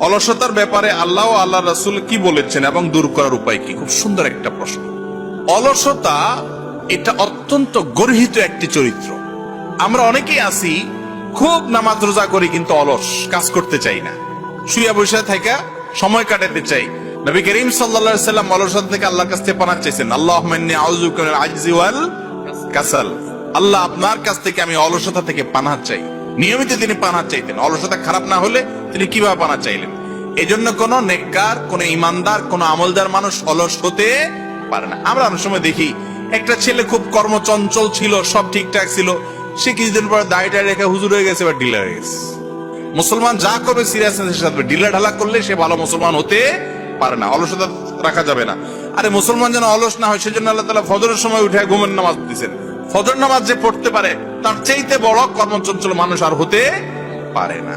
অলসতার ব্যাপারে আল্লাহ ও আল্লাহ রাসূল কি বলেছেন এবং দূর করার উপায় কি? খুব সুন্দর একটা প্রশ্ন। অলসতা এটা অত্যন্ত গর্হিত একটি চরিত্র। আমরা অনেকেই আছি খুব নামাজ রোজা করি কিন্তু অলস, কাজ করতে চাই না, শুয়ে বসে থাকা সময় কাটাতে চাই। নবী করিম সাল্লাল্লাহু আলাইহি ওয়াসাল্লাম অলসতা থেকে আল্লাহর কাছে পানাহ চাইছেন, আল্লাহুম্মা ইন্নী আউযুবিকা মিনাল আজজি ওয়াল কাসাল। আল্লাহ আপনার কাছ থেকে আমি অলসতা থেকে পানাহ চাই। নিয়মিত তিনি পানাহ চাইতেন, অলসতা খারাপ না হলে তিনি কিভাবে পানাহ চাইলেন? এজন্য কোন নেককার, কোন ইমানদার, কোন আমলদার মানুষ অলস হতে পারে না। আমরা অনেক সময় দেখি একটা ছেলে খুব কর্মচঞ্চল ছিল, সব ঠিকঠাক ছিল, সে কিছুদিন পর দাড়িটা রেখে হুজুর হয়ে গেছে বা ডিলার হয়ে গেছে। মুসলমান যা করবে সিরিয়াসনেসের সাথে, ডিলা ঢালা করলে সে ভালো মুসলমান হতে পারে না। অলসতা রাখা যাবে না। আরে মুসলমান যেন অলস না হয় সেজন্য আল্লাহ তাআলা ফজরের সময় উঠে ঘুমের নামাজ দিয়েছেন। ফজর নামাজ যে পড়তে পারে তার চাইতে বড় কর্মচঞ্চল মানুষ আর হতে পারে না।